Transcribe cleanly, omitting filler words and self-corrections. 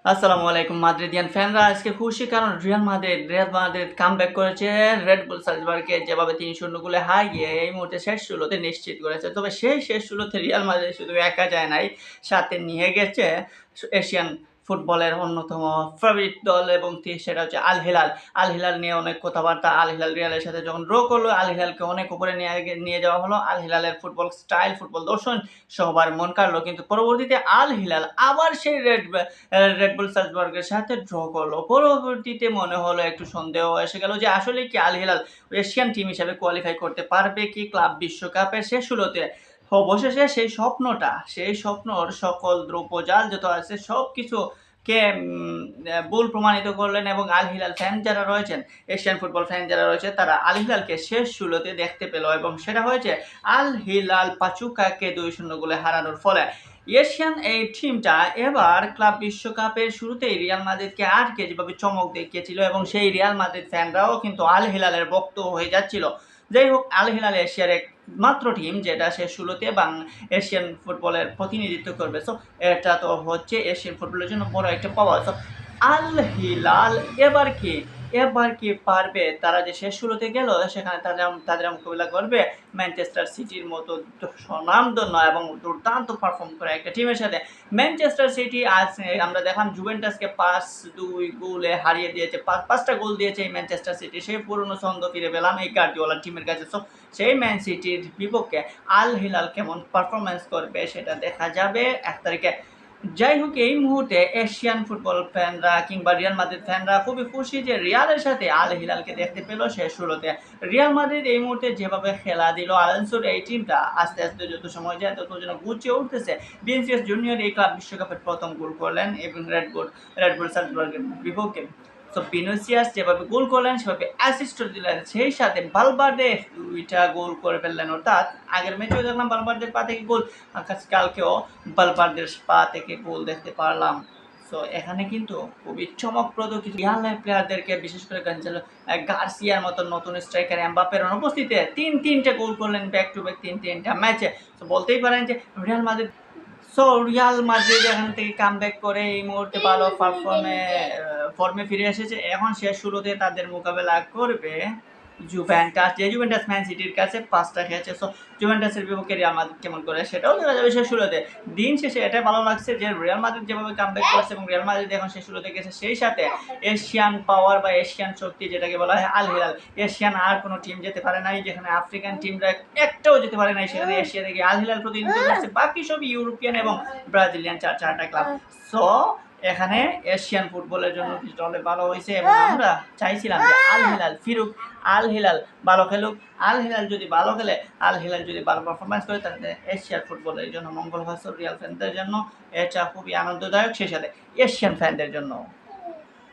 আসসালামু আলাইকুম মাদ্রিদিয়ান ফ্যানরা আজকে খুশি কারণ রিয়াল মাদ্রিদ কামব্যাক করেছে রেড বুল সালজবার্গকে যেভাবে ৩-০ গোলে হারিয়ে এই মুহূর্তে শেষ ১৬তে নিশ্চিত করেছে। তবে সেই শেষ ১৬তে রিয়াল মাদ্রিদ শুধু একা যায় নাই, সাথে নিয়ে গেছে এশিয়ান ফুটবলের অন্যতম ফেভারিট দল এবং সেটা হচ্ছে আল হিলাল। আল হিলাল নিয়ে অনেক কথাবার্তা। আল হিলাল রিয়ালের সাথে যখন ড্র করলো, আল হিলালকে অনেক উপরে নিয়ে যাওয়া হলো। আল হিলালের ফুটবল স্টাইল, ফুটবল দর্শন সবার মন কাড়লো। কিন্তু পরবর্তীতে আল হিলাল আবার সেই রেড বুল সালজবার্গের সাথে ড্র করলো। পরবর্তীতে মনে হলো একটু সন্দেহ এসে গেল যে আসলে কি আল হিলাল এশিয়ান টিম হিসেবে কোয়ালিফাই করতে পারবে কি ক্লাব বিশ্বকাপের শেষ ১৬তে। অবশেষে সেই স্বপ্নর সকল দ্রব্যজাল যত আছে সব কিছু কে ভুল প্রমাণিত করলেন এবং আল হিলাল ফ্যান যারা রয়েছেন, এশিয়ান ফুটবল ফ্যান যারা রয়েছে তারা আল হিলালকে শেষ ১৬তে দেখতে পেল এবং সেটা হয়েছে আল হিলাল পাচুকাকে ২-০ গোলে হারানোর ফলে। এশিয়ান এই টিমটা এবার ক্লাব বিশ্বকাপের শুরুতেই রিয়াল মাদ্রিদকে আটকে যেভাবে চমক দেখিয়েছিল এবং সেই রিয়াল মাদ্রিদ ফ্যানরাও কিন্তু আল হিলালের ভক্ত হয়ে যাচ্ছিল। যাই হোক, আল হিলাল এশিয়ার একমাত্র টিম যেটা শেষ ১৬তে এশিয়ান ফুটবলের প্রতিনিধিত্ব করবে। সো এটা তো হচ্ছে এশিয়ান ফুটবলের জন্য বড় একটা পাওয়া। সো আল হিলাল এবার কি পারবে? তারা যে শেষ ১৬তে গেল সেখানে তাদের মোকাবিলা করবে ম্যানচেস্টার সিটির মতো স্বনামধন্য এবং দুর্দান্ত পারফর্ম করা একটা টিমের সাথে। ম্যানচেস্টার সিটি আজ আমরা দেখলাম জুভেন্টাসকে ৫-২ গোলে হারিয়ে দিয়েছে। ৫টা গোল দিয়েছে এই ম্যানচেস্টার সিটি। সেই পুরনো ছন্দ ফিরে পেলাম এই গার্দিওলা টিমের কাছে। সো সেই ম্যান সিটির বিপক্ষে আল হিলাল কেমন পারফরমেন্স করবে সেটা দেখা যাবে ১ তারিখে। যাই হোক, এই মুহূর্তে এশিয়ান ফুটবল ফ্যানরা কিংবা রিয়াল মাদ্রিদ ফ্যানরা খুবই খুশি যে রিয়ালের সাথে আল হিলালকে দেখতে পেল শেষ ১৬তে। রিয়াল মাদ্রিদ এই মুহূর্তে যেভাবে খেলা দিল আলোনসোর এই টিমটা আস্তে আস্তে যত সময় যায় তত যেন গুছিয়ে উঠতেছে। ভিনিসিয়াস জুনিয়র এই ক্লাব বিশ্বকাপের প্রথম গোল করলেন এবং রেড বুল সালজবার্গের বিপক্ষে। তো ভিনিসিয়াস যেভাবে গোল করলেন সেভাবে অ্যাসিস্টও দিলেন, সেই সাথে বালবার্দে ২টা গোল করে ফেললেন। অর্থাৎ আগের ম্যাচেও দেখলাম বালবার্দের পা থেকে গোল, কালকেও বালবার্দের পা থেকে গোল দেখতে পারলাম। সো এখানে কিন্তু খুবই চমকপ্রদ কিছু রিয়াল প্লেয়ারদেরকে, বিশেষ করে গার্সিয়ার মতো নতুন স্ট্রাইকার এমবাপ্পের অনুপস্থিতিতে ৩-৩টে গোল করলেন ব্যাক টু ব্যাক ৩-৩টা ম্যাচে। তো বলতেই পারেন যে রিয়াল মাদ্রিদ এখান থেকে কামব্যাক করে এই মুহূর্তে ভালো ফর্মে ফিরে এসেছে। এখন শেষ ১৬তে তাদের মোকাবেলা করবে জুভেন্টাস ম্যান সিটির কাছে ৫টা খেয়েছে। সো জুভেন্টাসের বিপক্ষে রিয়াল মাদ্রিদ কেমন করে সেটাও দেখা যাবে শেষ ১৬তে। দিন শেষে এটাই ভালো লাগছে যে রিয়াল মাদ্রিদ যেভাবে কামব্যাক করছে এবং রিয়াল মাদ্রিদ এখন শেষ ১৬তে গেছে, সেই সাথে এশিয়ান পাওয়ার বা এশিয়ান শক্তি যেটাকে বলা হয় আল হিলাল, এশিয়ান আর কোনো টিম যেতে পারে নাই, যেখানে আফ্রিকান টিমরা একটাও যেতে পারে নাই, সেখানে এশিয়া থেকে আল হিলাল প্রতিনিধিত্ব করছে। বাকি সব ইউরোপিয়ান এবং ব্রাজিলিয়ান ৪টা ক্লাব। সো এখানে এশিয়ান ফুটবলের জন্য কিছুটা হলে ভালো হয়েছে এবং আমরা চাইছিলাম যে আল হিলাল ফিরুক, আল হিলাল ভালো খেলুক। আল হিলাল যদি ভালো খেলে, আল হিলাল যদি ভালো পারফরমেন্স করে, তাহলে এশিয়ার ফুটবলের জন্য মঙ্গল হয় রিয়াল ফ্যানদের জন্য। এটা খুবই আনন্দদায়ক, সেই সাথে এশিয়ান ফ্যানদের জন্য।